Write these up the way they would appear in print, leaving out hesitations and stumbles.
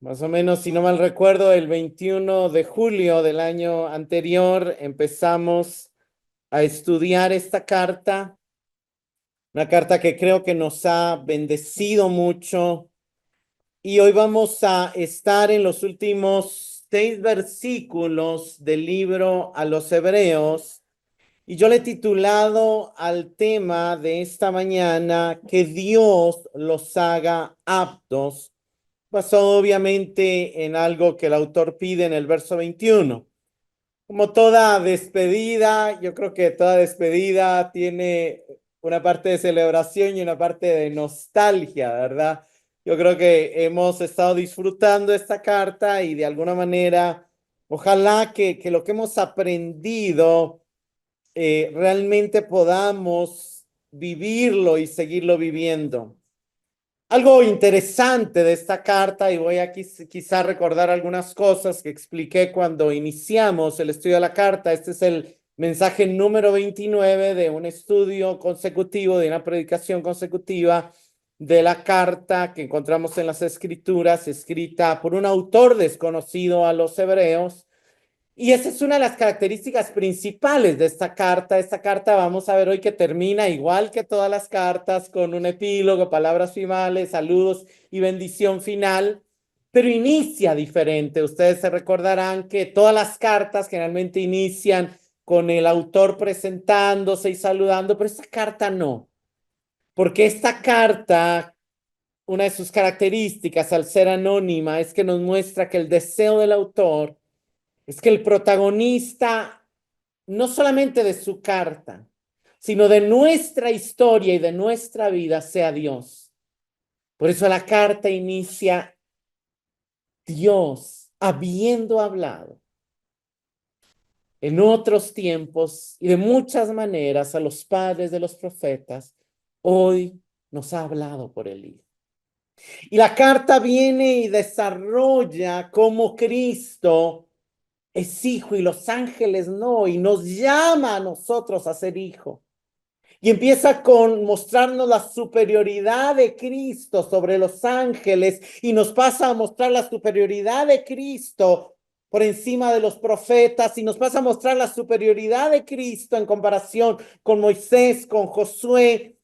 Más o menos, si no mal recuerdo, el 21 de julio del año anterior empezamos a estudiar esta carta, una carta que creo que nos ha bendecido mucho. Y hoy vamos a estar en los últimos 6 versículos del libro a los Hebreos. Y yo le he titulado al tema de esta mañana, que Dios los haga aptos, basado obviamente en algo que el autor pide en el verso 21. Como toda despedida, yo creo que toda despedida tiene una parte de celebración y una parte de nostalgia, ¿verdad? Yo creo que hemos estado disfrutando esta carta y de alguna manera, ojalá que lo que hemos aprendido realmente podamos vivirlo y seguirlo viviendo. Algo interesante de esta carta, y voy a quizá recordar algunas cosas que expliqué cuando iniciamos el estudio de la carta. Este es el mensaje número 29 de un estudio consecutivo, de una predicación consecutiva de la carta que encontramos en las Escrituras, escrita por un autor desconocido a los hebreos. Y esa es una de las características principales de esta carta. Esta carta vamos a ver hoy que termina igual que todas las cartas, con un epílogo, palabras finales, saludos y bendición final, pero inicia diferente. Ustedes se recordarán que todas las cartas generalmente inician con el autor presentándose y saludando, pero esta carta no, porque esta carta, una de sus características al ser anónima, es que nos muestra que el deseo del autor es que el protagonista, no solamente de su carta, sino de nuestra historia y de nuestra vida, sea Dios. Por eso la carta inicia: Dios, habiendo hablado en otros tiempos y de muchas maneras a los padres de los profetas, hoy nos ha hablado por el Hijo. Y la carta viene y desarrolla cómo Cristo es hijo y los ángeles no, y nos llama a nosotros a ser hijo. Y empieza con mostrarnos la superioridad de Cristo sobre los ángeles, y nos pasa a mostrar la superioridad de Cristo por encima de los profetas, y nos pasa a mostrar la superioridad de Cristo en comparación con Moisés, con Josué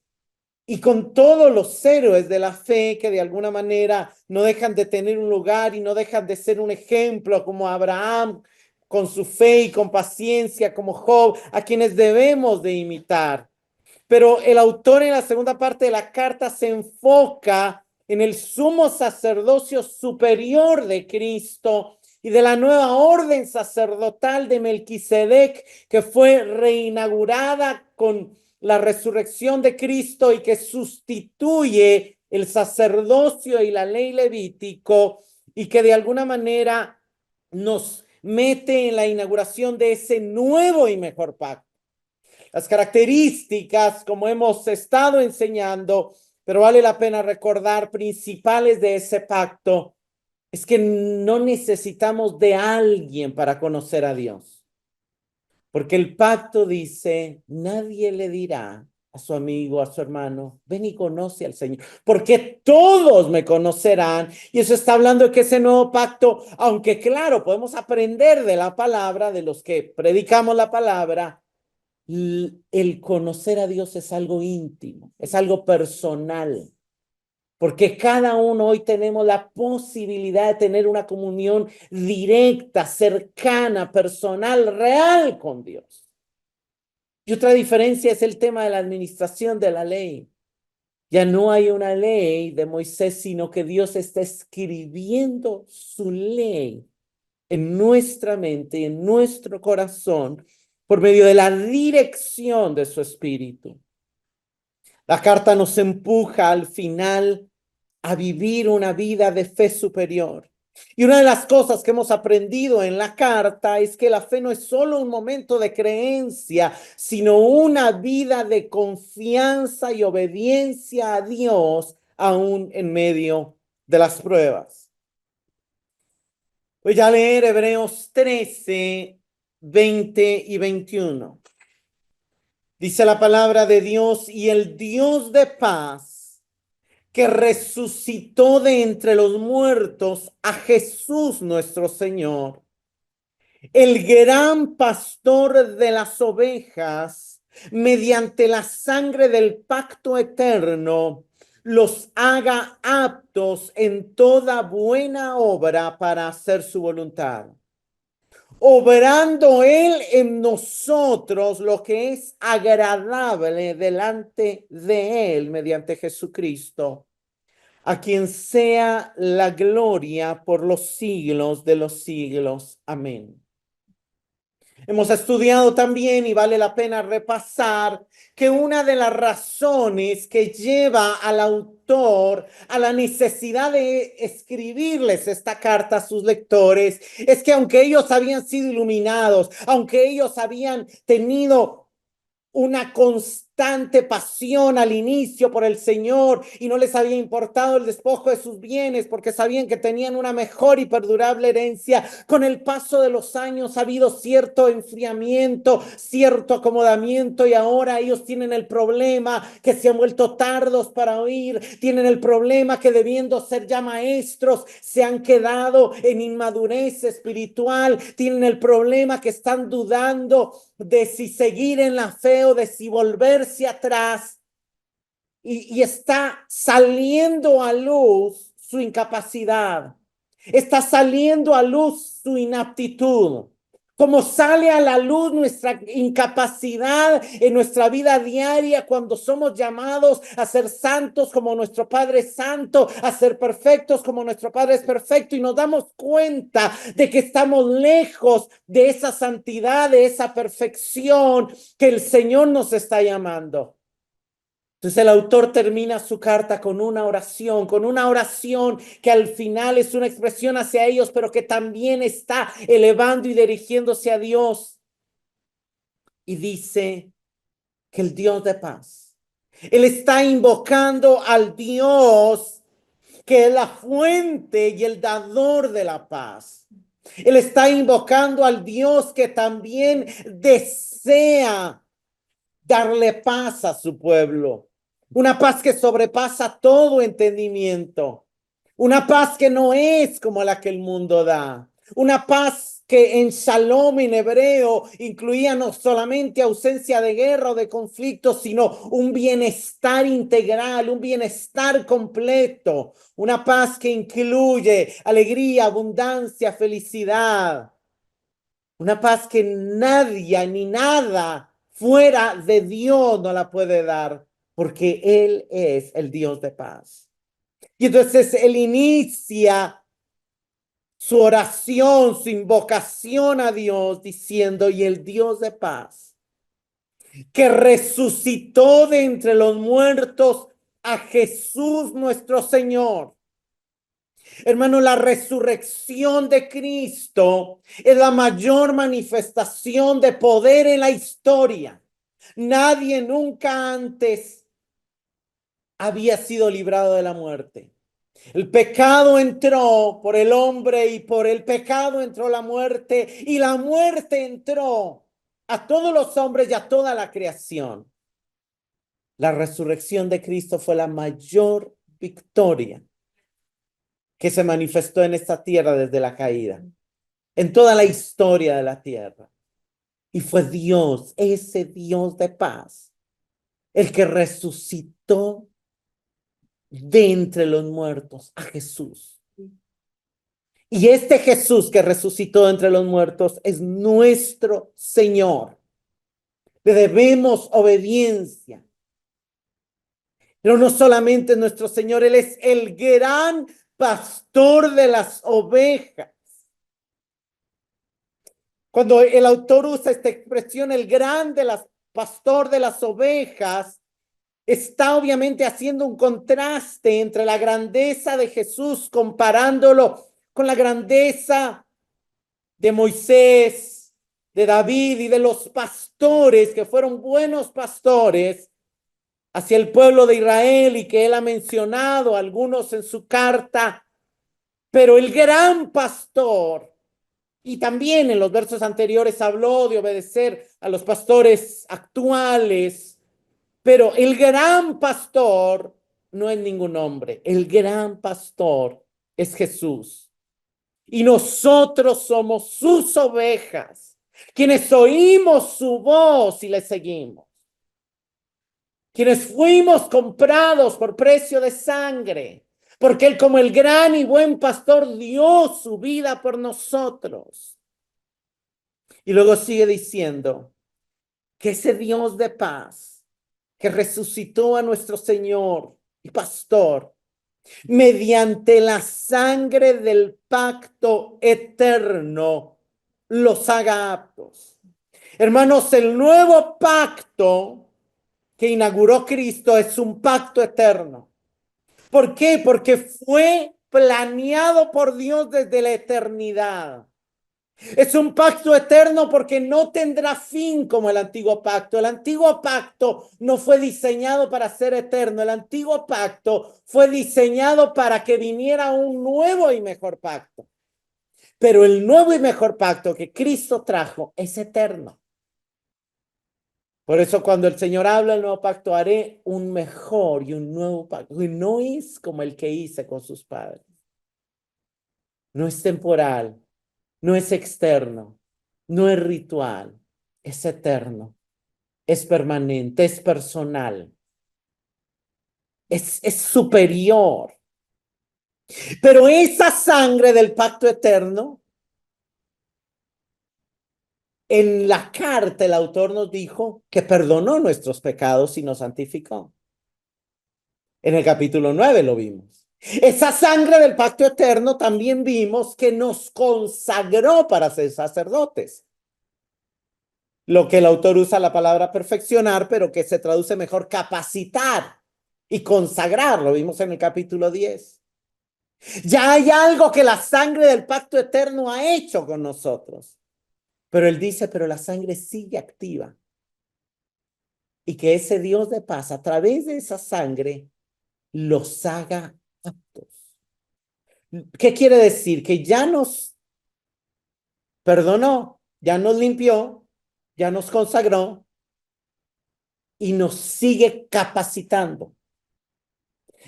y con todos los héroes de la fe, que de alguna manera no dejan de tener un lugar y no dejan de ser un ejemplo, como Abraham con su fe y con paciencia, como Job, a quienes debemos de imitar. Pero el autor en la segunda parte de la carta se enfoca en el sumo sacerdocio superior de Cristo y de la nueva orden sacerdotal de Melquisedec, que fue reinaugurada con la resurrección de Cristo y que sustituye el sacerdocio y la ley levítico, y que de alguna manera nos mete en la inauguración de ese nuevo y mejor pacto. Las características, como hemos estado enseñando, pero vale la pena recordar, principales de ese pacto, es que no necesitamos de alguien para conocer a Dios. Porque el pacto dice: nadie le dirá a su amigo, a su hermano, ven y conoce al Señor, porque todos me conocerán. Y eso está hablando de que ese nuevo pacto, aunque claro, podemos aprender de la palabra, de los que predicamos la palabra, el conocer a Dios es algo íntimo, es algo personal, porque cada uno hoy tenemos la posibilidad de tener una comunión directa, cercana, personal, real con Dios. Y otra diferencia es el tema de la administración de la ley. Ya no hay una ley de Moisés, sino que Dios está escribiendo su ley en nuestra mente y en nuestro corazón por medio de la dirección de su espíritu. La carta nos empuja al final a vivir una vida de fe superior. Y una de las cosas que hemos aprendido en la carta es que la fe no es solo un momento de creencia, sino una vida de confianza y obediencia a Dios, aún en medio de las pruebas. Voy a leer Hebreos 13, 20 y 21. Dice la palabra de Dios: y el Dios de paz que resucitó de entre los muertos a Jesús nuestro Señor, el gran pastor de las ovejas, mediante la sangre del pacto eterno, los haga aptos en toda buena obra para hacer su voluntad, obrando Él en nosotros lo que es agradable delante de Él mediante Jesucristo, a quien sea la gloria por los siglos de los siglos. Amén. Hemos estudiado también, y vale la pena repasar, que una de las razones que lleva al autor a la necesidad de escribirles esta carta a sus lectores es que aunque ellos habían sido iluminados, aunque ellos habían tenido una constante pasión al inicio por el Señor y no les había importado el despojo de sus bienes porque sabían que tenían una mejor y perdurable herencia. Con el paso de los años ha habido cierto enfriamiento, cierto acomodamiento, y ahora ellos tienen el problema que se han vuelto tardos para oír, tienen el problema que debiendo ser ya maestros se han quedado en inmadurez espiritual, tienen el problema que están dudando de si seguir en la fe o de si volverse atrás, y está saliendo a luz su incapacidad, está saliendo a luz su inaptitud, como sale a la luz nuestra incapacidad en nuestra vida diaria cuando somos llamados a ser santos como nuestro Padre es santo, a ser perfectos como nuestro Padre es perfecto, y nos damos cuenta de que estamos lejos de esa santidad, de esa perfección que el Señor nos está llamando. Entonces el autor termina su carta con una oración que al final es una expresión hacia ellos, pero que también está elevando y dirigiéndose a Dios. Y dice que el Dios de paz, él está invocando al Dios que es la fuente y el dador de la paz. Él está invocando al Dios que también desea darle paz a su pueblo. Una paz que sobrepasa todo entendimiento. Una paz que no es como la que el mundo da. Una paz que en Shalom en hebreo incluía no solamente ausencia de guerra o de conflicto, sino un bienestar integral, un bienestar completo. Una paz que incluye alegría, abundancia, felicidad. Una paz que nadie ni nada fuera de Dios no la puede dar, porque Él es el Dios de paz. Y entonces Él inicia su oración, su invocación a Dios diciendo: y el Dios de paz, que resucitó de entre los muertos a Jesús nuestro Señor. Hermano, la resurrección de Cristo es la mayor manifestación de poder en la historia. Nadie nunca antes había sido librado de la muerte. El pecado entró por el hombre y por el pecado entró la muerte, y la muerte entró a todos los hombres y a toda la creación. La resurrección de Cristo fue la mayor victoria que se manifestó en esta tierra desde la caída, en toda la historia de la tierra. Y fue Dios, ese Dios de paz, el que resucitó de entre los muertos a Jesús. Y este Jesús que resucitó de entre los muertos es nuestro Señor. Le debemos obediencia. Pero no solamente es nuestro Señor, Él es el gran pastor de las ovejas. Cuando el autor usa esta expresión, el gran pastor de las ovejas, está obviamente haciendo un contraste entre la grandeza de Jesús, comparándolo con la grandeza de Moisés, de David y de los pastores que fueron buenos pastores hacia el pueblo de Israel, y que él ha mencionado algunos en su carta. Pero el gran pastor, y también en los versos anteriores habló de obedecer a los pastores actuales, pero el gran pastor no es ningún hombre. El gran pastor es Jesús. Y nosotros somos sus ovejas, quienes oímos su voz y le seguimos. Quienes fuimos comprados por precio de sangre, porque Él como el gran y buen pastor dio su vida por nosotros. Y luego sigue diciendo que ese Dios de paz que resucitó a nuestro Señor y pastor mediante la sangre del pacto eterno los haga aptos. Hermanos, el nuevo pacto que inauguró Cristo es un pacto eterno. ¿Por qué? Porque fue planeado por Dios desde la eternidad. Es un pacto eterno porque no tendrá fin como el antiguo pacto. El antiguo pacto no fue diseñado para ser eterno. El antiguo pacto fue diseñado para que viniera un nuevo y mejor pacto. Pero el nuevo y mejor pacto que Cristo trajo es eterno. Por eso cuando el Señor habla del nuevo pacto, haré un mejor y un nuevo pacto. Y no es como el que hice con sus padres. No es temporal, no es externo, no es ritual, es eterno, es permanente, es personal, es superior. Pero esa sangre del pacto eterno, en la carta el autor nos dijo que perdonó nuestros pecados y nos santificó. En el capítulo 9 lo vimos. Esa sangre del pacto eterno también vimos que nos consagró para ser sacerdotes. Lo que el autor usa la palabra perfeccionar, pero que se traduce mejor capacitar y consagrar. Lo vimos en el capítulo 10. Ya hay algo que la sangre del pacto eterno ha hecho con nosotros. Pero él dice, pero la sangre sigue activa. Y que ese Dios de paz, a través de esa sangre, los haga aptos. ¿Qué quiere decir? Que ya nos perdonó, ya nos limpió, ya nos consagró y nos sigue capacitando.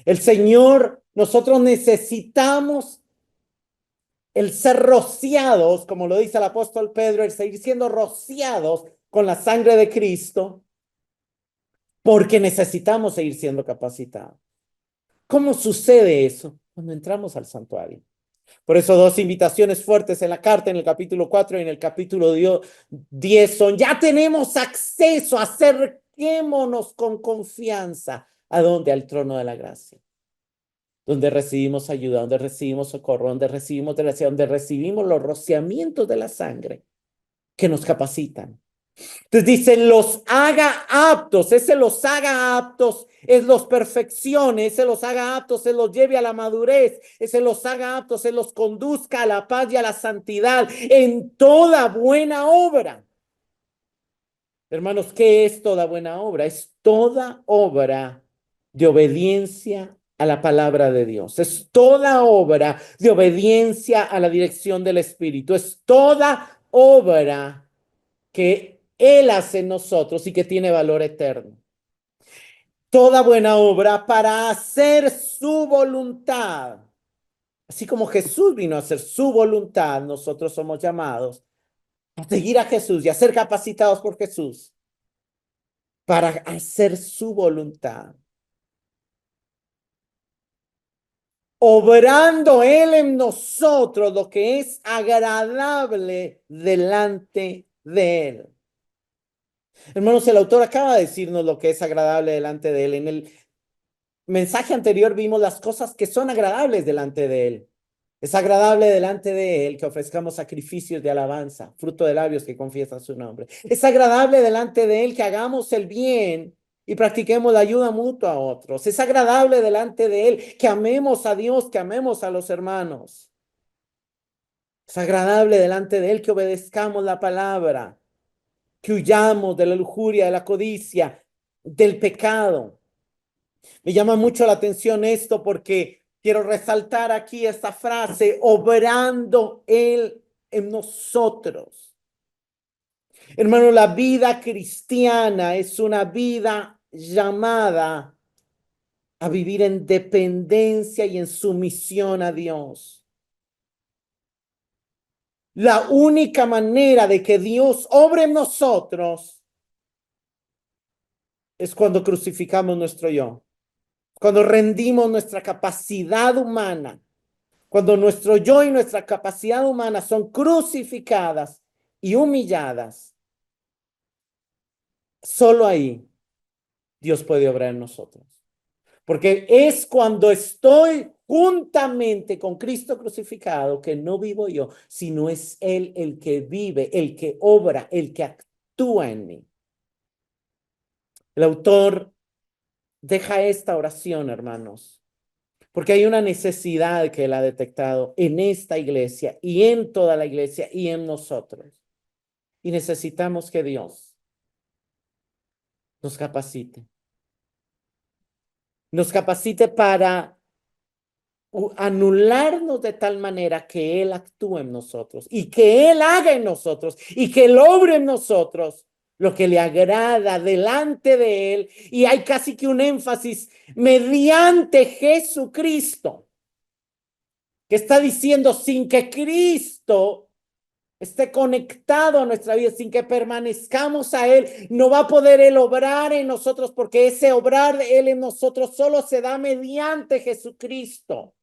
El Señor, nosotros necesitamos el ser rociados, como lo dice el apóstol Pedro, el seguir siendo rociados con la sangre de Cristo, porque necesitamos seguir siendo capacitados. ¿Cómo sucede eso? Cuando entramos al santuario. Por eso dos invitaciones fuertes en la carta, en el capítulo 4 y en el capítulo 10 son, ya tenemos acceso, acerquémonos con confianza. ¿A dónde? Al trono de la gracia. Donde recibimos ayuda, donde recibimos socorro, donde recibimos gracia, donde recibimos los rociamientos de la sangre que nos capacitan. Entonces dice, los haga aptos, ese los haga aptos, es los perfeccione, ese los haga aptos, se los lleve a la madurez, ese los haga aptos, se los conduzca a la paz y a la santidad en toda buena obra. Hermanos, ¿qué es toda buena obra? Es toda obra de obediencia a la palabra de Dios. Es toda obra de obediencia a la dirección del Espíritu. Es toda obra que Él hace en nosotros y que tiene valor eterno. Toda buena obra para hacer su voluntad. Así como Jesús vino a hacer su voluntad, nosotros somos llamados a seguir a Jesús y a ser capacitados por Jesús para hacer su voluntad. Obrando Él en nosotros lo que es agradable delante de Él. Hermanos, el autor acaba de decirnos lo que es agradable delante de Él. En el mensaje anterior vimos las cosas que son agradables delante de Él. Es agradable delante de Él que ofrezcamos sacrificios de alabanza, fruto de labios que confiesan su nombre. Es agradable delante de Él que hagamos el bien y practiquemos la ayuda mutua a otros. Es agradable delante de Él que amemos a Dios, que amemos a los hermanos. Es agradable delante de Él que obedezcamos la palabra, que huyamos de la lujuria, de la codicia, del pecado. Me llama mucho la atención esto porque quiero resaltar aquí esta frase, obrando Él en nosotros. Hermano, la vida cristiana es una vida llamada a vivir en dependencia y en sumisión a Dios. La única manera de que Dios obre en nosotros es cuando crucificamos nuestro yo, cuando rendimos nuestra capacidad humana, cuando nuestro yo y nuestra capacidad humana son crucificadas y humilladas. Solo ahí Dios puede obrar en nosotros. Porque es cuando estoy juntamente con Cristo crucificado que no vivo yo, sino es Él el que vive, el que obra, el que actúa en mí. El autor deja esta oración, hermanos, porque hay una necesidad que Él ha detectado en esta iglesia y en toda la iglesia y en nosotros. Y necesitamos que Dios nos capacite. Nos capacite para anularnos de tal manera que Él actúe en nosotros y que Él haga en nosotros y que Él obre en nosotros lo que le agrada delante de Él. Y hay casi que un énfasis mediante Jesucristo, que está diciendo sin que Cristo esté conectado a nuestra vida, sin que permanezcamos a Él, no va a poder Él obrar en nosotros, porque ese obrar de Él en nosotros solo se da mediante Jesucristo.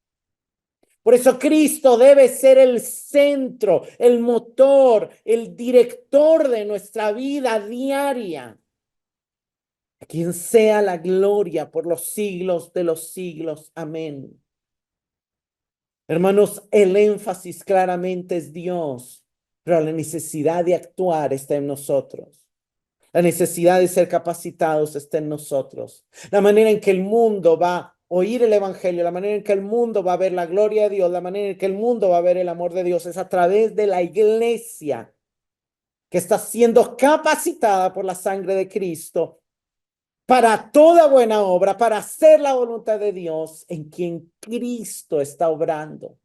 Por eso Cristo debe ser el centro, el motor, el director de nuestra vida diaria. A quien sea la gloria por los siglos de los siglos. Amén. Hermanos, el énfasis claramente es Dios, pero la necesidad de actuar está en nosotros. La necesidad de ser capacitados está en nosotros. La manera en que el mundo va a oír el evangelio, la manera en que el mundo va a ver la gloria de Dios, la manera en que el mundo va a ver el amor de Dios es a través de la iglesia que está siendo capacitada por la sangre de Cristo para toda buena obra, para hacer la voluntad de Dios en quien Cristo está obrando.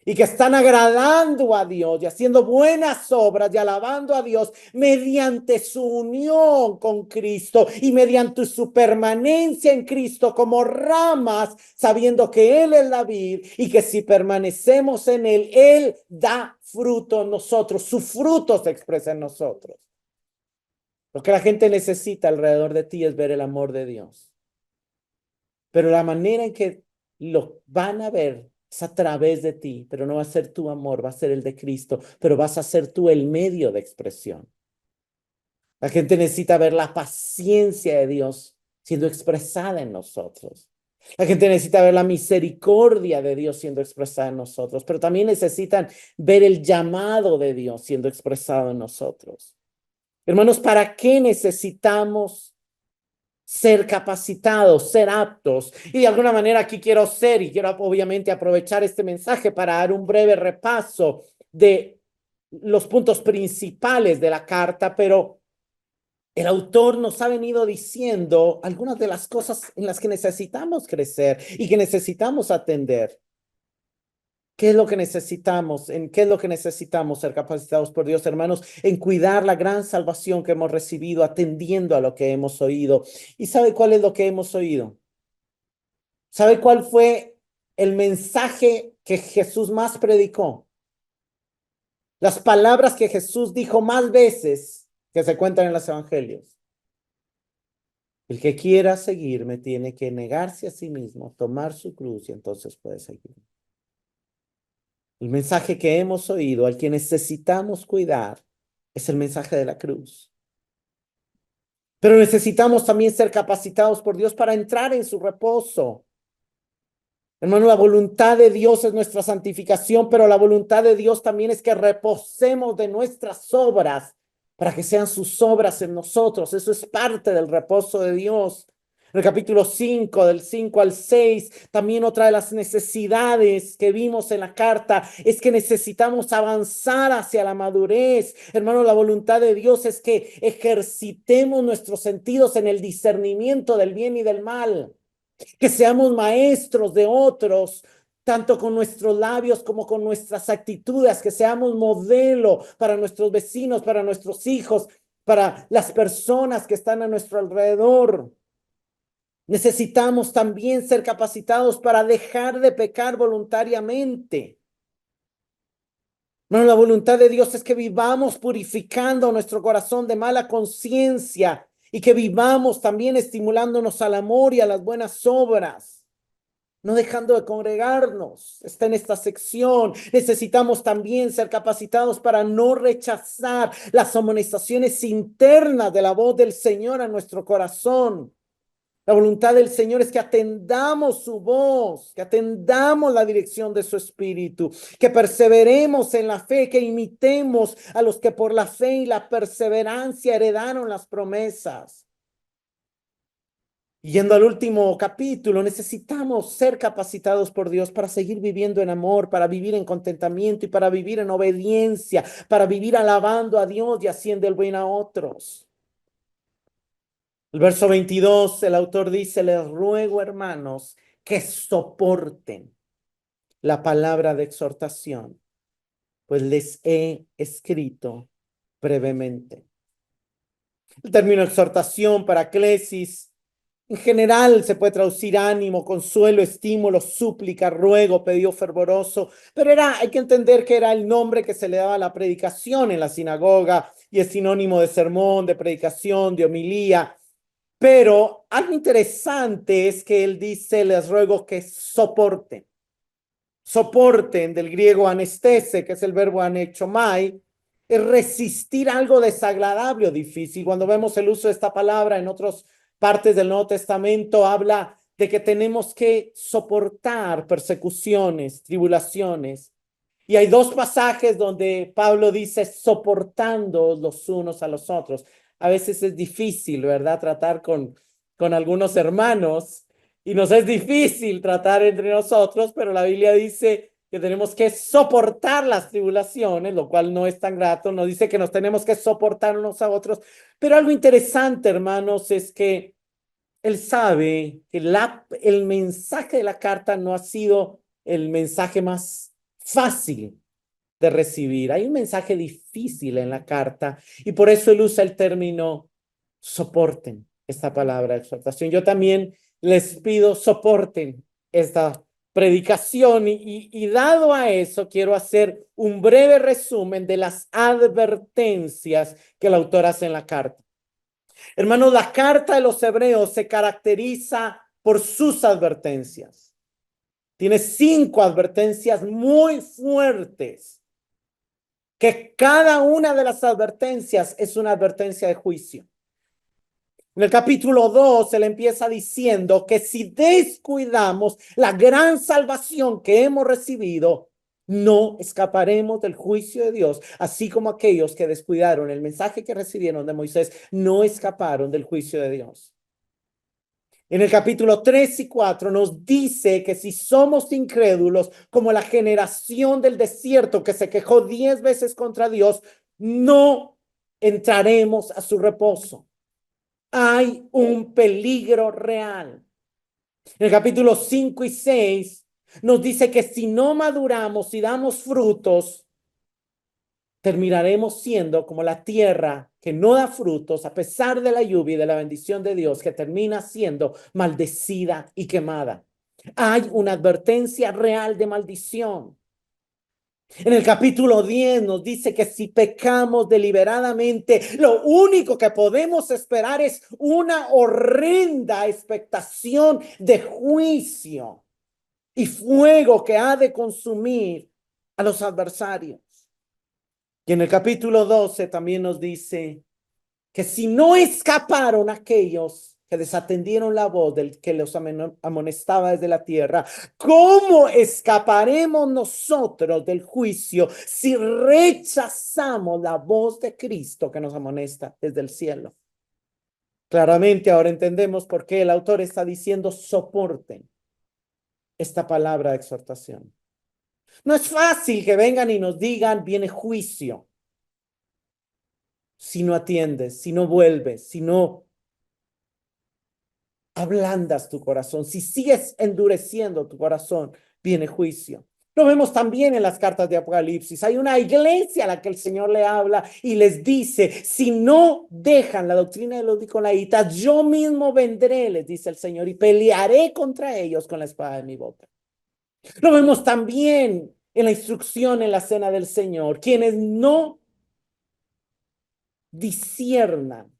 Y que están agradando a Dios y haciendo buenas obras y alabando a Dios mediante su unión con Cristo y mediante su permanencia en Cristo como ramas, sabiendo que Él es la vid y que si permanecemos en Él, Él da fruto en nosotros, su fruto se expresa en nosotros. Lo que la gente necesita alrededor de ti es ver el amor de Dios. Pero la manera en que lo van a ver es a través de ti, pero no va a ser tu amor, va a ser el de Cristo, pero vas a ser tú el medio de expresión. La gente necesita ver la paciencia de Dios siendo expresada en nosotros. La gente necesita ver la misericordia de Dios siendo expresada en nosotros, pero también necesitan ver el llamado de Dios siendo expresado en nosotros. Hermanos, ¿para qué necesitamos ser capacitados, ser aptos? Y de alguna manera aquí quiero ser y quiero obviamente aprovechar este mensaje para dar un breve repaso de los puntos principales de la carta, pero el autor nos ha venido diciendo algunas de las cosas en las que necesitamos crecer y que necesitamos atender. ¿Qué es lo que necesitamos? ¿En qué es lo que necesitamos ser capacitados por Dios, hermanos? En cuidar la gran salvación que hemos recibido, atendiendo a lo que hemos oído. ¿Y sabe cuál es lo que hemos oído? ¿Sabe cuál fue el mensaje que Jesús más predicó? Las palabras que Jesús dijo más veces que se cuentan en los evangelios. El que quiera seguirme tiene que negarse a sí mismo, tomar su cruz y entonces puede seguirme. El mensaje que hemos oído, al que necesitamos cuidar, es el mensaje de la cruz. Pero necesitamos también ser capacitados por Dios para entrar en su reposo. Hermano, la voluntad de Dios es nuestra santificación, pero la voluntad de Dios también es que reposemos de nuestras obras para que sean sus obras en nosotros. Eso es parte del reposo de Dios. En el capítulo 5, del 5 al 6, también otra de las necesidades que vimos en la carta es que necesitamos avanzar hacia la madurez. Hermano, la voluntad de Dios es que ejercitemos nuestros sentidos en el discernimiento del bien y del mal, que seamos maestros de otros, tanto con nuestros labios como con nuestras actitudes, que seamos modelo para nuestros vecinos, para nuestros hijos, para las personas que están a nuestro alrededor. Necesitamos también ser capacitados para dejar de pecar voluntariamente. Bueno, la voluntad de Dios es que vivamos purificando nuestro corazón de mala conciencia y que vivamos también estimulándonos al amor y a las buenas obras, no dejando de congregarnos. Está en esta sección. Necesitamos también ser capacitados para no rechazar las amonestaciones internas de la voz del Señor a nuestro corazón. La voluntad del Señor es que atendamos su voz, que atendamos la dirección de su espíritu, que perseveremos en la fe, que imitemos a los que por la fe y la perseverancia heredaron las promesas. Yendo al último capítulo, necesitamos ser capacitados por Dios para seguir viviendo en amor, para vivir en contentamiento y para vivir en obediencia, para vivir alabando a Dios y haciendo el bien a otros. El verso 22, el autor dice, les ruego, hermanos, que soporten la palabra de exhortación, pues les he escrito brevemente. El término exhortación, paraclesis, en general se puede traducir ánimo, consuelo, estímulo, súplica, ruego, pedido fervoroso, pero hay que entender que era el nombre que se le daba a la predicación en la sinagoga y es sinónimo de sermón, de predicación, de homilía. Pero algo interesante es que él dice, les ruego que soporten. Soporten, del griego anestese, que es el verbo anechomai, es resistir algo desagradable o difícil. Cuando vemos el uso de esta palabra en otras partes del Nuevo Testamento, habla de que tenemos que soportar persecuciones, tribulaciones. Y hay dos pasajes donde Pablo dice soportando los unos a los otros. A veces es difícil, ¿verdad? Tratar con algunos hermanos y nos es difícil tratar entre nosotros, pero la Biblia dice que tenemos que soportar las tribulaciones, lo cual no es tan grato. Nos dice que nos tenemos que soportar unos a otros. Pero algo interesante, hermanos, es que él sabe que el mensaje de la carta no ha sido el mensaje más fácil de recibir. Hay un mensaje difícil en la carta y por eso él usa el término soporten esta palabra de exhortación. Yo también les pido soporten esta predicación y dado a eso quiero hacer un breve resumen de las advertencias que el autor hace en la carta. Hermanos, la carta de los hebreos se caracteriza por sus advertencias. Tiene 5 advertencias muy fuertes, que cada una de las advertencias es una advertencia de juicio. En el capítulo 2 se le empieza diciendo que si descuidamos la gran salvación que hemos recibido, no escaparemos del juicio de Dios, así como aquellos que descuidaron el mensaje que recibieron de Moisés no escaparon del juicio de Dios. En el capítulo 3 y 4 nos dice que si somos incrédulos, como la generación del desierto que se quejó 10 veces contra Dios, no entraremos a su reposo. Hay un peligro real. En el capítulo 5 y 6 nos dice que si no maduramos y damos frutos, terminaremos siendo como la tierra que no da frutos a pesar de la lluvia y de la bendición de Dios, que termina siendo maldecida y quemada. Hay una advertencia real de maldición. En el capítulo 10 nos dice que si pecamos deliberadamente, lo único que podemos esperar es una horrenda expectación de juicio y fuego que ha de consumir a los adversarios. Y en el capítulo 12 también nos dice que si no escaparon aquellos que desatendieron la voz del que los amonestaba desde la tierra, ¿cómo escaparemos nosotros del juicio si rechazamos la voz de Cristo que nos amonesta desde el cielo? Claramente ahora entendemos por qué el autor está diciendo soporten esta palabra de exhortación. No es fácil que vengan y nos digan viene juicio. Si no atiendes, si no vuelves, si no ablandas tu corazón, si sigues endureciendo tu corazón, viene juicio. Lo vemos también en las cartas de Apocalipsis. Hay una iglesia a la que el Señor le habla y les dice, si no dejan la doctrina de los nicolaitas, yo mismo vendré, les dice el Señor, y pelearé contra ellos con la espada de mi boca. Lo vemos también en la instrucción en la cena del Señor. Quienes no disciernan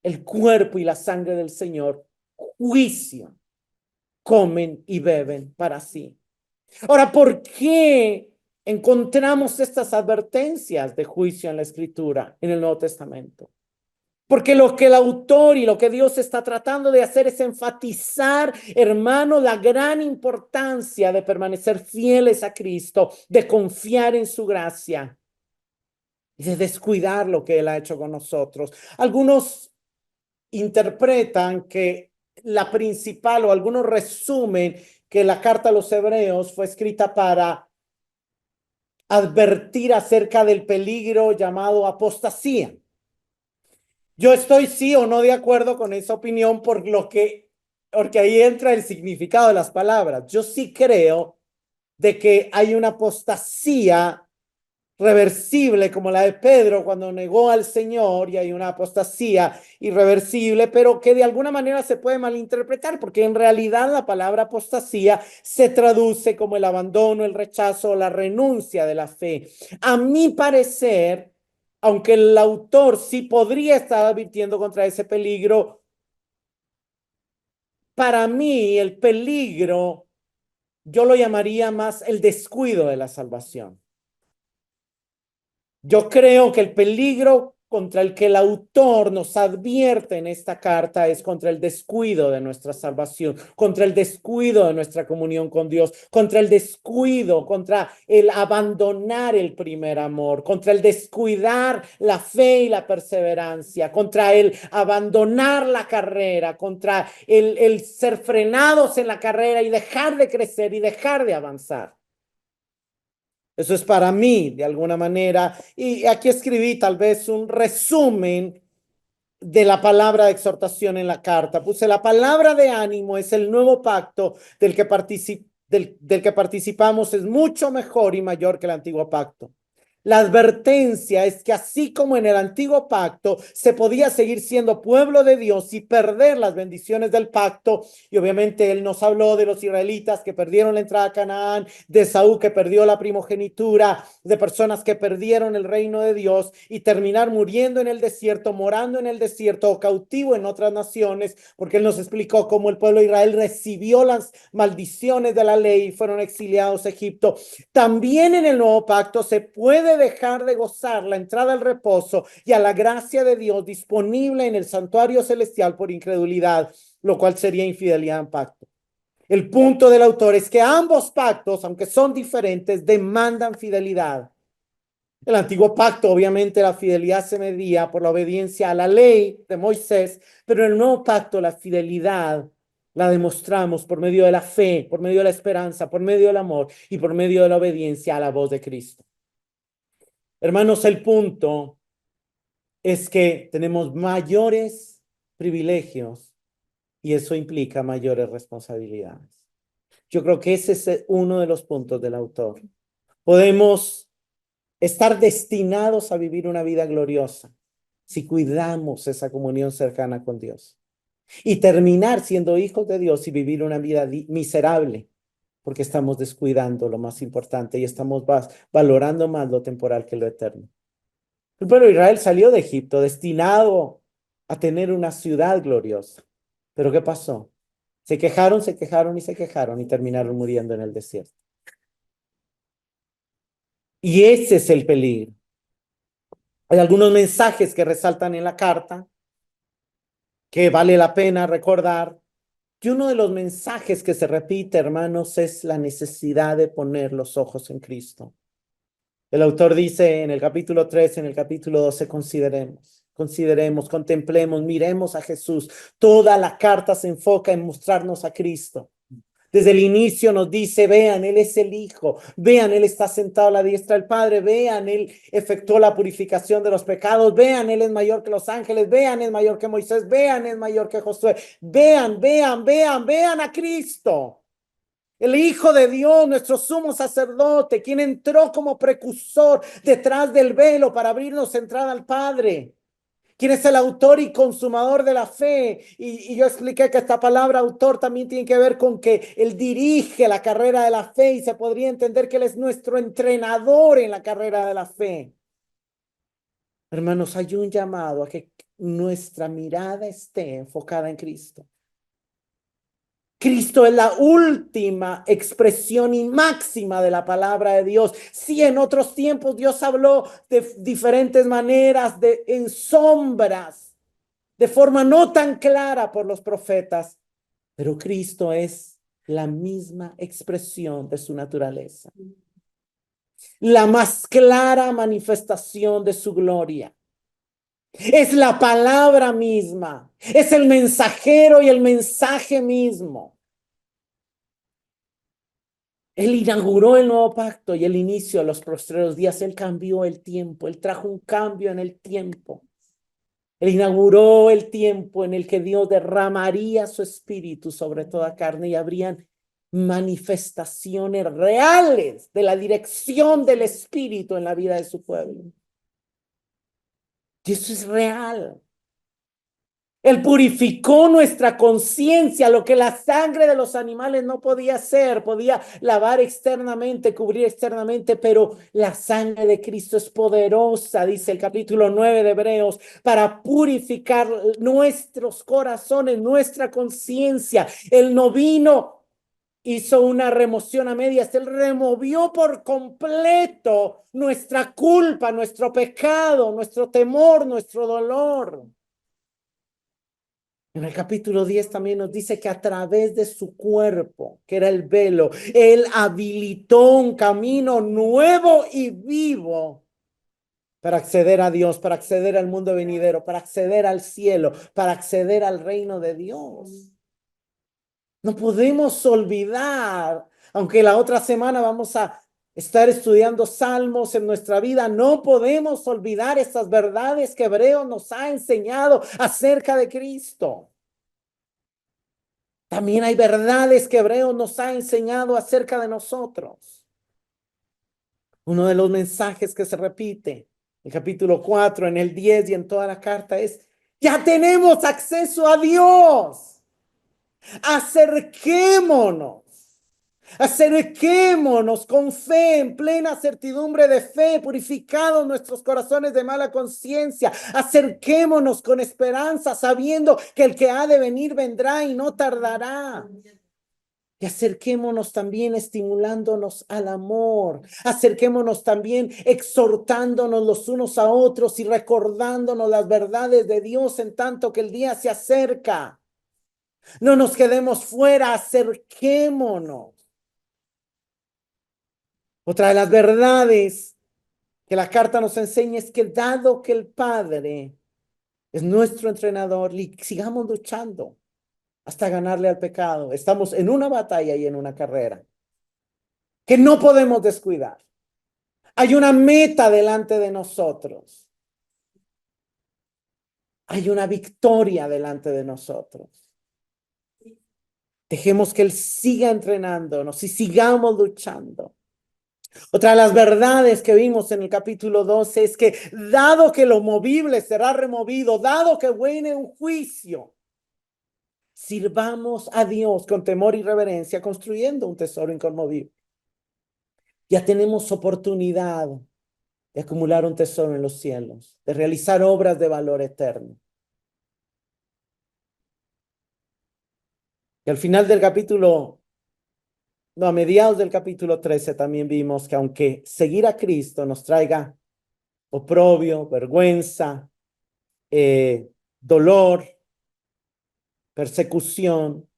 el cuerpo y la sangre del Señor, juicio, comen y beben para sí. Ahora, ¿por qué encontramos estas advertencias de juicio en la Escritura, en el Nuevo Testamento? Porque lo que el autor y lo que Dios está tratando de hacer es enfatizar, hermano, la gran importancia de permanecer fieles a Cristo, de confiar en su gracia y de descuidar lo que Él ha hecho con nosotros. Algunos interpretan que la principal, o algunos resumen que la carta a los hebreos fue escrita para advertir acerca del peligro llamado apostasía. Yo estoy sí o no de acuerdo con esa opinión porque ahí entra el significado de las palabras. Yo sí creo de que hay una apostasía reversible como la de Pedro cuando negó al Señor, y hay una apostasía irreversible, pero que de alguna manera se puede malinterpretar, porque en realidad la palabra apostasía se traduce como el abandono, el rechazo o la renuncia de la fe. A mi parecer, aunque el autor sí podría estar advirtiendo contra ese peligro, para mí el peligro yo lo llamaría más el descuido de la salvación. Yo creo que el peligro contra el que el autor nos advierte en esta carta es contra el descuido de nuestra salvación, contra el descuido de nuestra comunión con Dios, contra el descuido, contra el abandonar el primer amor, contra el descuidar la fe y la perseverancia, contra el abandonar la carrera, contra el ser frenados en la carrera y dejar de crecer y dejar de avanzar. Eso es para mí, de alguna manera. Y aquí escribí tal vez un resumen de la palabra de exhortación en la carta. Puse: la palabra de ánimo es el nuevo pacto del que participamos, es mucho mejor y mayor que el antiguo pacto. La advertencia es que así como en el antiguo pacto se podía seguir siendo pueblo de Dios y perder las bendiciones del pacto, y obviamente él nos habló de los israelitas que perdieron la entrada a Canaán, de Saúl que perdió la primogenitura, de personas que perdieron el reino de Dios y terminar muriendo en el desierto, morando en el desierto o cautivo en otras naciones, porque él nos explicó cómo el pueblo de Israel recibió las maldiciones de la ley y fueron exiliados a Egipto. También en el nuevo pacto se puede dejar de gozar la entrada al reposo y a la gracia de Dios disponible en el santuario celestial por incredulidad, lo cual sería infidelidad en pacto. El punto del autor es que ambos pactos, aunque son diferentes, demandan fidelidad. El antiguo pacto, obviamente, la fidelidad se medía por la obediencia a la ley de Moisés, pero en el nuevo pacto la fidelidad la demostramos por medio de la fe, por medio de la esperanza, por medio del amor y por medio de la obediencia a la voz de Cristo. Hermanos, el punto es que tenemos mayores privilegios y eso implica mayores responsabilidades. Yo creo que ese es uno de los puntos del autor. Podemos estar destinados a vivir una vida gloriosa si cuidamos esa comunión cercana con Dios, y terminar siendo hijos de Dios y vivir una vida miserable porque estamos descuidando lo más importante y estamos valorando más lo temporal que lo eterno. El pueblo de Israel salió de Egipto destinado a tener una ciudad gloriosa. ¿Pero qué pasó? Se quejaron y se quejaron y terminaron muriendo en el desierto. Y ese es el peligro. Hay algunos mensajes que resaltan en la carta que vale la pena recordar. Y uno de los mensajes que se repite, hermanos, es la necesidad de poner los ojos en Cristo. El autor dice en el capítulo 3, en el capítulo 12, consideremos, contemplemos, miremos a Jesús. Toda la carta se enfoca en mostrarnos a Cristo. Desde el inicio nos dice: vean, Él es el Hijo, vean, Él está sentado a la diestra del Padre, vean, Él efectuó la purificación de los pecados, vean, Él es mayor que los ángeles, vean, es mayor que Moisés, vean, es mayor que Josué, vean, vean, vean, vean a Cristo. el Hijo de Dios, nuestro sumo sacerdote, quien entró como precursor detrás del velo para abrirnos entrada al Padre, quien es el autor y consumador de la fe. Y yo expliqué que esta palabra autor también tiene que ver con que Él dirige la carrera de la fe y se podría entender que Él es nuestro entrenador en la carrera de la fe. Hermanos, hay un llamado a que nuestra mirada esté enfocada en Cristo. Cristo es la última expresión y máxima de la palabra de Dios. Sí, en otros tiempos Dios habló de diferentes maneras, en sombras, de forma no tan clara por los profetas, pero Cristo es la misma expresión de su naturaleza, la más clara manifestación de su gloria. Es la palabra misma, es el mensajero y el mensaje mismo. Él inauguró el nuevo pacto y el inicio de los postreros días. Él cambió el tiempo, Él trajo un cambio en el tiempo. Él inauguró el tiempo en el que Dios derramaría su espíritu sobre toda carne y habrían manifestaciones reales de la dirección del espíritu en la vida de su pueblo. Y eso es real. Él purificó nuestra conciencia, lo que la sangre de los animales no podía hacer, podía lavar externamente, cubrir externamente, pero la sangre de Cristo es poderosa, dice el capítulo 9 de Hebreos, para purificar nuestros corazones, nuestra conciencia. Él no vino, hizo una remoción a medias, Él removió por completo nuestra culpa, nuestro pecado, nuestro temor, nuestro dolor. En el capítulo 10 también nos dice que a través de su cuerpo, que era el velo, Él habilitó un camino nuevo y vivo para acceder a Dios, para acceder al mundo venidero, para acceder al cielo, para acceder al reino de Dios. No podemos olvidar, aunque la otra semana vamos a estar estudiando salmos en nuestra vida, no podemos olvidar estas verdades que Hebreos nos ha enseñado acerca de Cristo. También hay verdades que Hebreos nos ha enseñado acerca de nosotros. Uno de los mensajes que se repite en el capítulo 4, en el 10 y en toda la carta es: ya tenemos acceso a Dios. Acerquémonos. Acerquémonos con fe, en plena certidumbre de fe, purificados nuestros corazones de mala conciencia. Acerquémonos con esperanza, sabiendo que el que ha de venir vendrá y no tardará. Y acerquémonos también estimulándonos al amor. Acerquémonos también exhortándonos los unos a otros y recordándonos las verdades de Dios en tanto que el día se acerca. No nos quedemos fuera, acerquémonos. Otra de las verdades que la carta nos enseña es que dado que el Padre es nuestro entrenador, sigamos luchando hasta ganarle al pecado. Estamos en una batalla y en una carrera que no podemos descuidar. Hay una meta delante de nosotros. Hay una victoria delante de nosotros. Dejemos que Él siga entrenándonos y sigamos luchando. Otra de las verdades que vimos en el capítulo 12 es que dado que lo movible será removido, dado que viene un juicio, sirvamos a Dios con temor y reverencia, construyendo un tesoro inconmovible. Ya tenemos oportunidad de acumular un tesoro en los cielos, de realizar obras de valor eterno. Y al final del capítulo, no, a mediados del capítulo 13 también vimos que aunque seguir a Cristo nos traiga oprobio, vergüenza, dolor, persecución,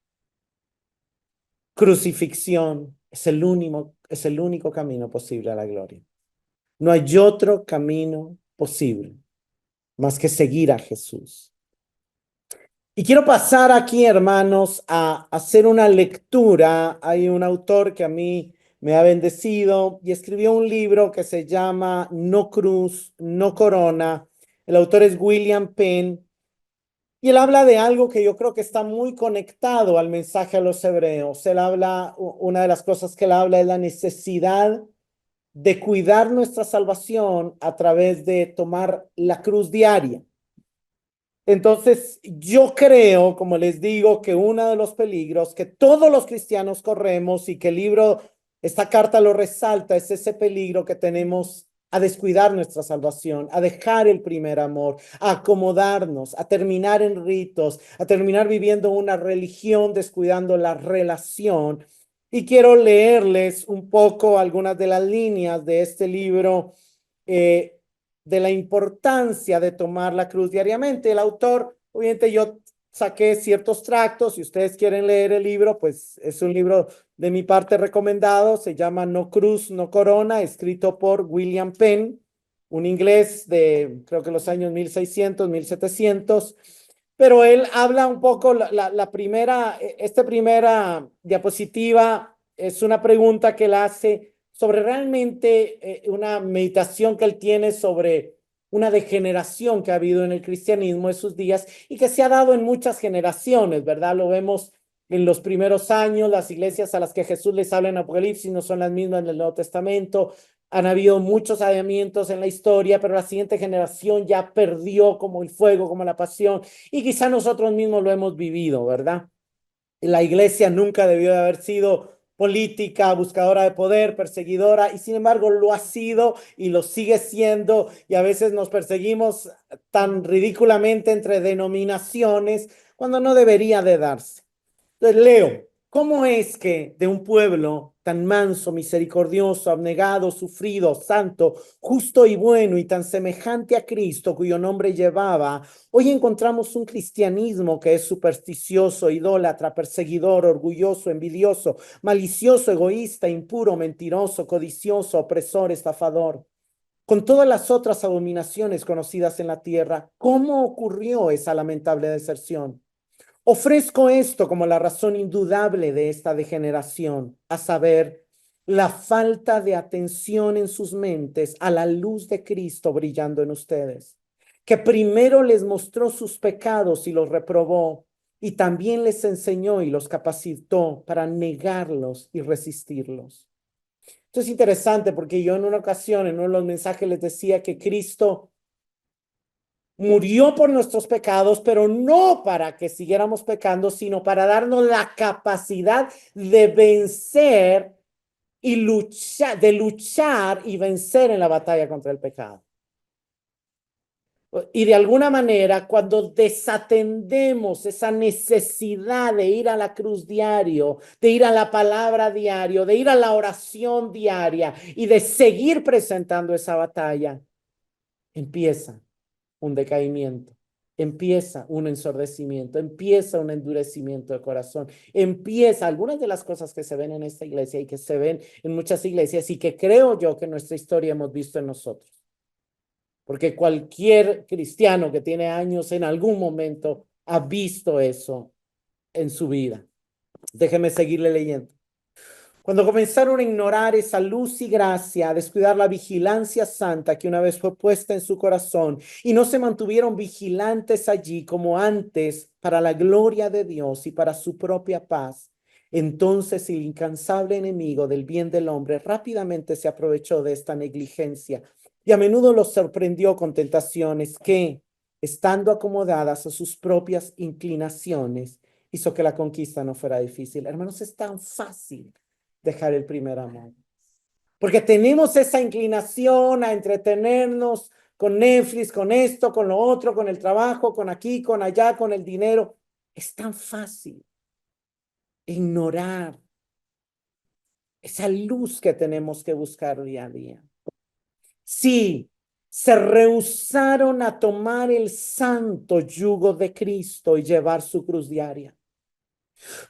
crucifixión, es el único camino posible a la gloria. No hay otro camino posible más que seguir a Jesús. Y quiero pasar aquí, hermanos, a hacer una lectura. Hay un autor que a mí me ha bendecido y escribió un libro que se llama No Cruz, No Corona. El autor es William Penn. Y él habla de algo que yo creo que está muy conectado al mensaje a los hebreos. Él habla, una de las cosas que él habla es la necesidad de cuidar nuestra salvación a través de tomar la cruz diaria. Entonces, yo creo, como les digo, que uno de los peligros que todos los cristianos corremos y que el libro, esta carta lo resalta, es ese peligro que tenemos a descuidar nuestra salvación, a dejar el primer amor, a acomodarnos, a terminar en ritos, a terminar viviendo una religión, descuidando la relación. Y quiero leerles un poco algunas de las líneas de este libro. eh, de la importancia de tomar la cruz diariamente. El autor, obviamente yo saqué ciertos tractos, si ustedes quieren leer el libro, pues es un libro de mi parte recomendado, se llama No Cruz, No Corona, escrito por William Penn, un inglés de creo que los años 1600, 1700, pero él habla un poco, esta primera diapositiva es una pregunta que él hace sobre realmente una meditación que él tiene sobre una degeneración que ha habido en el cristianismo en sus días y que se ha dado en muchas generaciones, ¿verdad? Lo vemos en los primeros años, las iglesias a las que Jesús les habla en Apocalipsis no son las mismas del Nuevo Testamento. Han habido muchos avivamientos en la historia, pero la siguiente generación ya perdió como el fuego, como la pasión, y quizá nosotros mismos lo hemos vivido, ¿verdad? La iglesia nunca debió de haber sido política, buscadora de poder, perseguidora, y sin embargo lo ha sido y lo sigue siendo, y a veces nos perseguimos tan ridículamente entre denominaciones cuando no debería de darse. Entonces, Leo, ¿cómo es que de un pueblo tan manso, misericordioso, abnegado, sufrido, santo, justo y bueno y tan semejante a Cristo, cuyo nombre llevaba, hoy encontramos un cristianismo que es supersticioso, idólatra, perseguidor, orgulloso, envidioso, malicioso, egoísta, impuro, mentiroso, codicioso, opresor, estafador? Con todas las otras abominaciones conocidas en la tierra, ¿cómo ocurrió esa lamentable deserción? Ofrezco esto como la razón indudable de esta degeneración, a saber, la falta de atención en sus mentes a la luz de Cristo brillando en ustedes, que primero les mostró sus pecados y los reprobó, y también les enseñó y los capacitó para negarlos y resistirlos. Esto es interesante porque yo en una ocasión, en uno de los mensajes les decía que Cristo murió por nuestros pecados, pero no para que siguiéramos pecando, sino para darnos la capacidad de vencer y luchar, de luchar y vencer en la batalla contra el pecado. Y de alguna manera, cuando desatendemos esa necesidad de ir a la cruz diario, de ir a la palabra diario, de ir a la oración diaria y de seguir presentando esa batalla, empieza un decaimiento, empieza un ensordecimiento, empieza un endurecimiento de corazón, empieza algunas de las cosas que se ven en esta iglesia y que se ven en muchas iglesias y que creo yo que en nuestra historia hemos visto en nosotros. Porque cualquier cristiano que tiene años en algún momento ha visto eso en su vida. Déjeme seguirle leyendo. Cuando comenzaron a ignorar esa luz y gracia, a descuidar la vigilancia santa que una vez fue puesta en su corazón y no se mantuvieron vigilantes allí como antes para la gloria de Dios y para su propia paz, entonces el incansable enemigo del bien del hombre rápidamente se aprovechó de esta negligencia y a menudo los sorprendió con tentaciones que, estando acomodadas a sus propias inclinaciones, hizo que la conquista no fuera difícil. Hermanos, es tan fácil dejar el primer amor. Porque tenemos esa inclinación a entretenernos con Netflix, con esto, con lo otro, con el trabajo, con aquí, con allá, con el dinero. Es tan fácil ignorar esa luz que tenemos que buscar día a día. Sí, se rehusaron a tomar el santo yugo de Cristo y llevar su cruz diaria.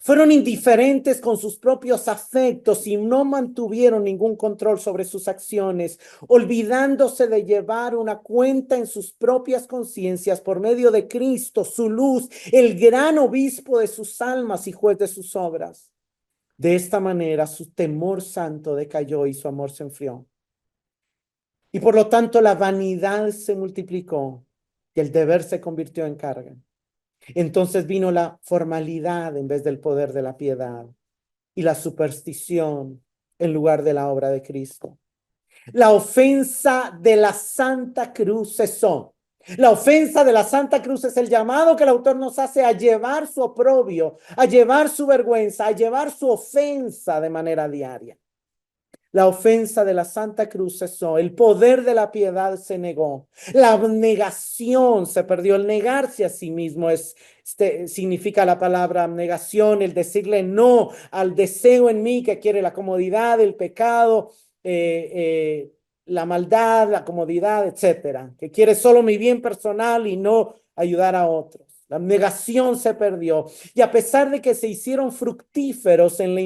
Fueron indiferentes con sus propios afectos y no mantuvieron ningún control sobre sus acciones, olvidándose de llevar una cuenta en sus propias conciencias por medio de Cristo, su luz, el gran obispo de sus almas y juez de sus obras. De esta manera su temor santo decayó y su amor se enfrió. Y por lo tanto la vanidad se multiplicó y el deber se convirtió en carga. Entonces vino la formalidad en vez del poder de la piedad y la superstición en lugar de la obra de Cristo. La ofensa de la Santa Cruz cesó. La ofensa de la Santa Cruz es el llamado que el autor nos hace a llevar su oprobio, a llevar su vergüenza, a llevar su ofensa de manera diaria. La ofensa de la Santa Cruz cesó, el poder de la piedad se negó, la abnegación se perdió, el negarse a sí mismo significa la palabra abnegación, el decirle no al deseo en mí que quiere la comodidad, el pecado, la maldad, la comodidad, etcétera, que quiere solo mi bien personal y no ayudar a otros. La abnegación se perdió. Y a pesar de que se hicieron fructíferos en la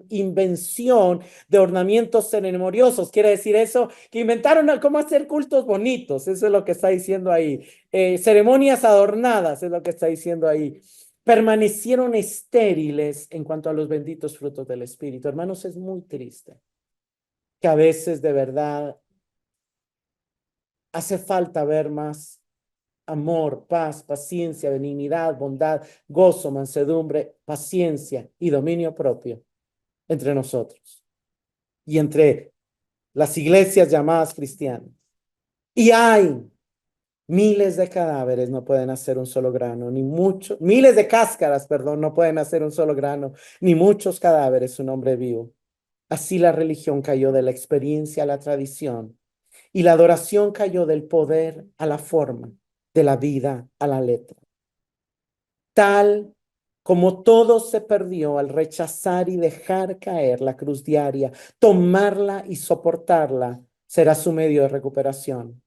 invención de ornamentos ceremoniosos, quiere decir eso, que inventaron cómo hacer cultos bonitos, eso es lo que está diciendo ahí. Ceremonias adornadas, es lo que está diciendo ahí. Permanecieron estériles en cuanto a los benditos frutos del Espíritu. Hermanos, es muy triste que a veces de verdad hace falta ver más amor, paz, paciencia, benignidad, bondad, gozo, mansedumbre, paciencia y dominio propio entre nosotros y entre las iglesias llamadas cristianas. Y hay miles de cadáveres, no pueden hacer un solo grano, ni muchos, miles de cáscaras, perdón, no pueden hacer un solo grano, ni muchos cadáveres un hombre vivo. Así la religión cayó de la experiencia a la tradición y la adoración cayó del poder a la forma, de la vida a la letra. Tal como todo se perdió al rechazar y dejar caer la cruz diaria, tomarla y soportarla será su medio de recuperación.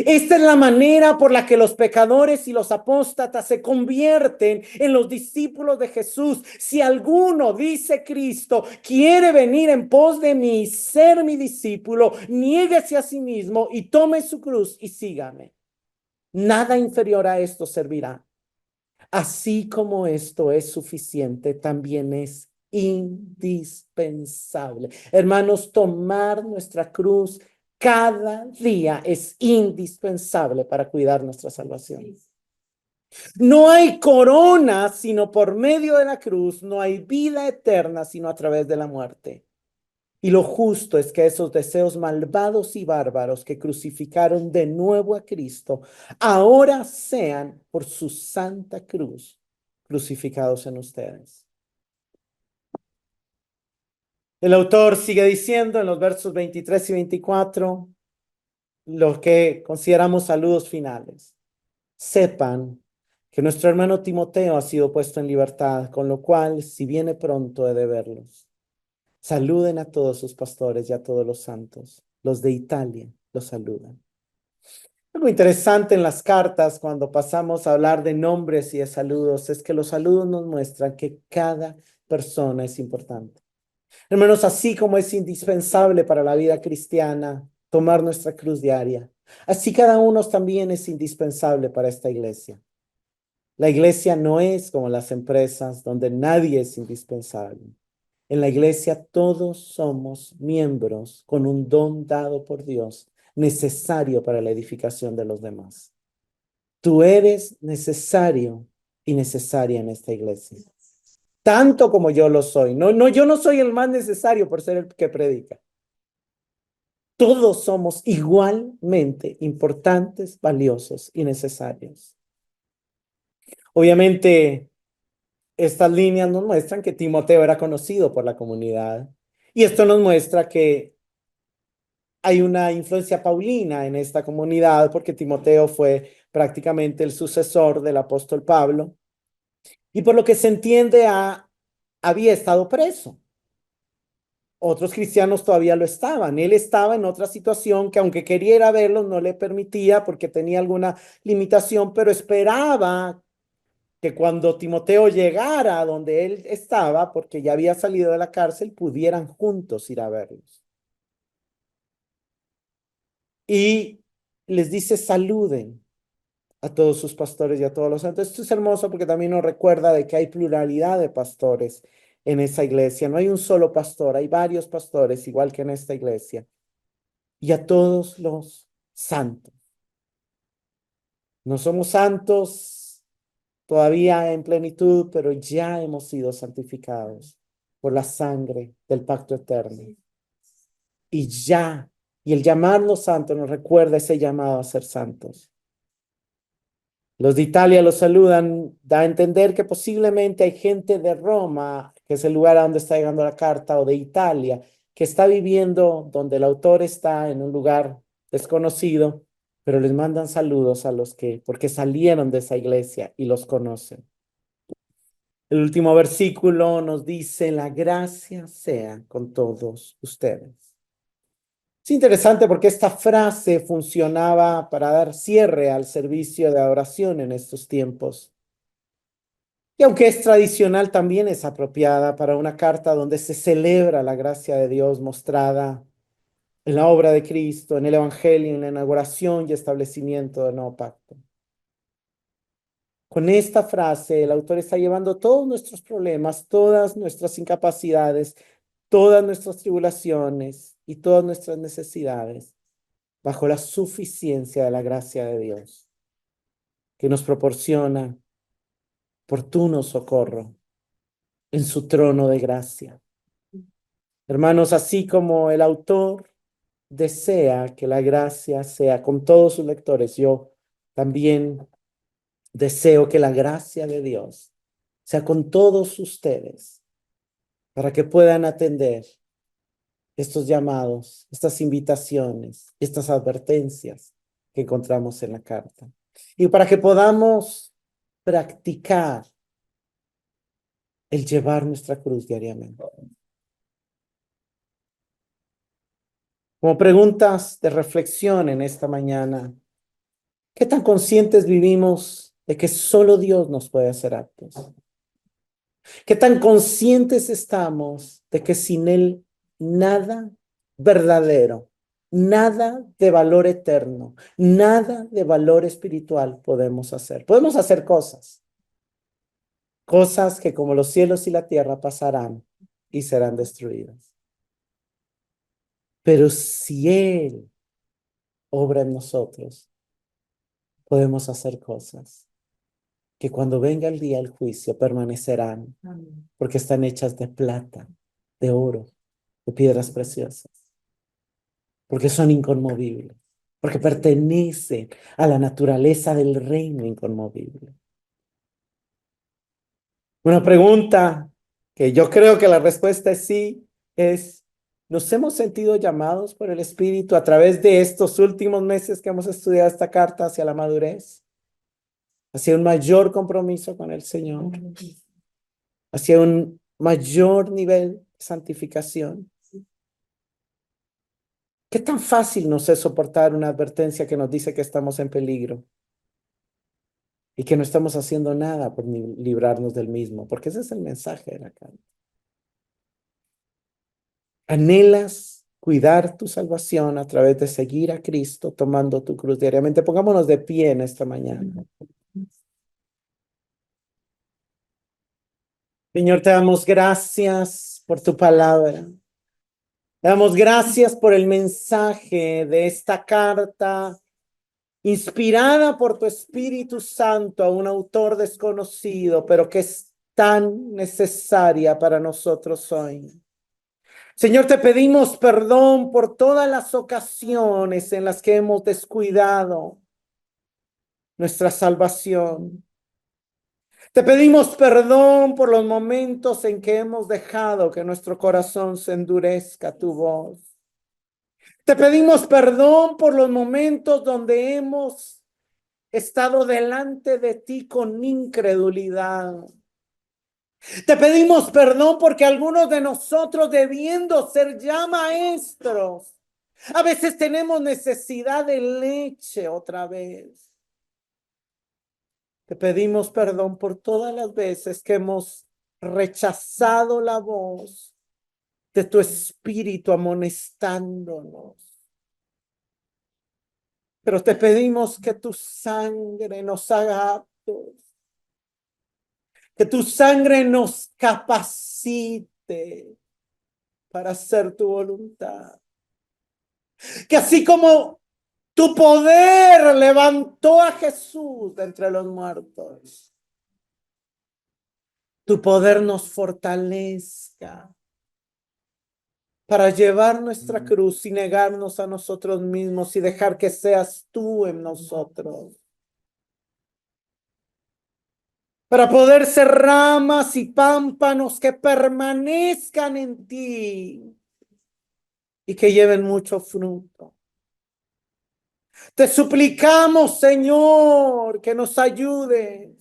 Esta es la manera por la que los pecadores y los apóstatas se convierten en los discípulos de Jesús. Si alguno, dice Cristo, quiere venir en pos de mí, ser mi discípulo, niéguese a sí mismo y tome su cruz y sígame. Nada inferior a esto servirá. Así como esto es suficiente, también es indispensable. Hermanos, tomar nuestra cruz cada día es indispensable para cuidar nuestra salvación. No hay corona sino por medio de la cruz, no hay vida eterna sino a través de la muerte. Y lo justo es que esos deseos malvados y bárbaros que crucificaron de nuevo a Cristo, ahora sean por su santa cruz crucificados en ustedes. El autor sigue diciendo en los versos 23 y 24, lo que consideramos saludos finales. Sepan que nuestro hermano Timoteo ha sido puesto en libertad, con lo cual, si viene pronto, he de verlos. Saluden a todos sus pastores y a todos los santos. Los de Italia los saludan. Algo interesante en las cartas cuando pasamos a hablar de nombres y de saludos es que los saludos nos muestran que cada persona es importante. Hermanos, así como es indispensable para la vida cristiana tomar nuestra cruz diaria, así cada uno también es indispensable para esta iglesia. La iglesia no es como las empresas donde nadie es indispensable. En la iglesia todos somos miembros con un don dado por Dios necesario para la edificación de los demás. Tú eres necesario y necesaria en esta iglesia, tanto como yo lo soy. No, yo no soy el más necesario por ser el que predica. Todos somos igualmente importantes, valiosos y necesarios. Obviamente, estas líneas nos muestran que Timoteo era conocido por la comunidad y esto nos muestra que hay una influencia paulina en esta comunidad porque Timoteo fue prácticamente el sucesor del apóstol Pablo y por lo que se entiende había estado preso. Otros cristianos todavía lo estaban. Él estaba en otra situación que aunque quería ir a verlos no le permitía porque tenía alguna limitación, pero esperaba que cuando Timoteo llegara a donde él estaba, porque ya había salido de la cárcel, pudieran juntos ir a verlos. Y les dice, saluden a todos sus pastores y a todos los santos. Esto es hermoso porque también nos recuerda de que hay pluralidad de pastores en esa iglesia. No hay un solo pastor, hay varios pastores, igual que en esta iglesia. Y a todos los santos. No somos santos todavía en plenitud, pero ya hemos sido santificados por la sangre del pacto eterno. Y ya, y el llamarnos santos nos recuerda ese llamado a ser santos. Los de Italia los saludan, da a entender que posiblemente hay gente de Roma, que es el lugar a donde está llegando la carta, o de Italia, que está viviendo donde el autor está en un lugar desconocido, pero les mandan saludos a los que, porque salieron de esa iglesia y los conocen. El último versículo nos dice, la gracia sea con todos ustedes. Es interesante porque esta frase funcionaba para dar cierre al servicio de adoración en estos tiempos. Y aunque es tradicional, también es apropiada para una carta donde se celebra la gracia de Dios mostrada en la obra de Cristo, en el Evangelio, en la inauguración y establecimiento del nuevo pacto. Con esta frase, el autor está llevando todos nuestros problemas, todas nuestras incapacidades, todas nuestras tribulaciones y todas nuestras necesidades bajo la suficiencia de la gracia de Dios, que nos proporciona oportuno socorro en su trono de gracia. Hermanos, así como el autor desea que la gracia sea con todos sus lectores, yo también deseo que la gracia de Dios sea con todos ustedes para que puedan atender estos llamados, estas invitaciones, estas advertencias que encontramos en la carta. Y para que podamos practicar el llevar nuestra cruz diariamente. Como preguntas de reflexión en esta mañana, ¿qué tan conscientes vivimos de que solo Dios nos puede hacer aptos? ¿Qué tan conscientes estamos de que sin Él nada verdadero, nada de valor eterno, nada de valor espiritual podemos hacer? Podemos hacer cosas, cosas que como los cielos y la tierra pasarán y serán destruidas. Pero si Él obra en nosotros, podemos hacer cosas que cuando venga el día del juicio permanecerán, porque están hechas de plata, de oro, de piedras preciosas, porque son inconmovibles, porque pertenecen a la naturaleza del reino inconmovible. Una pregunta que yo creo que la respuesta es sí, es, ¿nos hemos sentido llamados por el Espíritu a través de estos últimos meses que hemos estudiado esta carta hacia la madurez? Hacia un mayor compromiso con el Señor, hacia un mayor nivel de santificación. ¿Qué tan fácil nos es soportar una advertencia que nos dice que estamos en peligro y que no estamos haciendo nada por librarnos del mismo? Porque ese es el mensaje de la carta. Anhelas cuidar tu salvación a través de seguir a Cristo tomando tu cruz diariamente. Pongámonos de pie en esta mañana. Señor, te damos gracias por tu palabra. Te damos gracias por el mensaje de esta carta inspirada por tu Espíritu Santo a un autor desconocido, pero que es tan necesaria para nosotros hoy. Señor, te pedimos perdón por todas las ocasiones en las que hemos descuidado nuestra salvación. Te pedimos perdón por los momentos en que hemos dejado que nuestro corazón se endurezca a tu voz. Te pedimos perdón por los momentos donde hemos estado delante de ti con incredulidad. Te pedimos perdón porque algunos de nosotros, debiendo ser ya maestros, a veces tenemos necesidad de leche otra vez. Te pedimos perdón por todas las veces que hemos rechazado la voz de tu Espíritu amonestándonos. Pero te pedimos que tu sangre nos haga aptos, que tu sangre nos capacite para hacer tu voluntad. Que así como tu poder levantó a Jesús de entre los muertos, tu poder nos fortalezca para llevar nuestra cruz y negarnos a nosotros mismos y dejar que seas tú en nosotros. Para poder ser ramas y pámpanos que permanezcan en ti y que lleven mucho fruto. Te suplicamos, Señor, que nos ayudes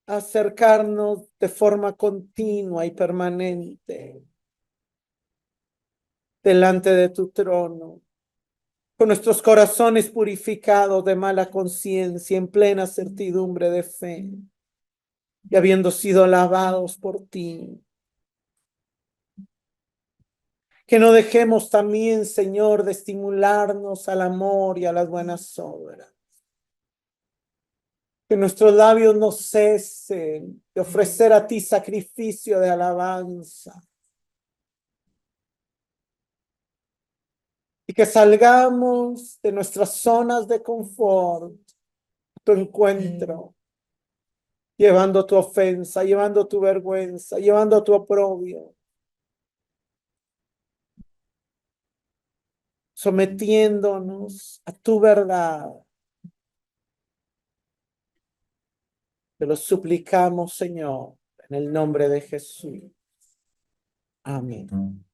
a acercarnos de forma continua y permanente delante de tu trono, con nuestros corazones purificados de mala conciencia, en plena certidumbre de fe, y habiendo sido lavados por ti. Que no dejemos también, Señor, de estimularnos al amor y a las buenas obras. Que nuestros labios no cesen de ofrecer a ti sacrificio de alabanza. Y que salgamos de nuestras zonas de confort, tu encuentro, llevando tu ofensa, llevando tu vergüenza, llevando tu oprobio, sometiéndonos a tu verdad. Te lo suplicamos, Señor, en el nombre de Jesús. Amén.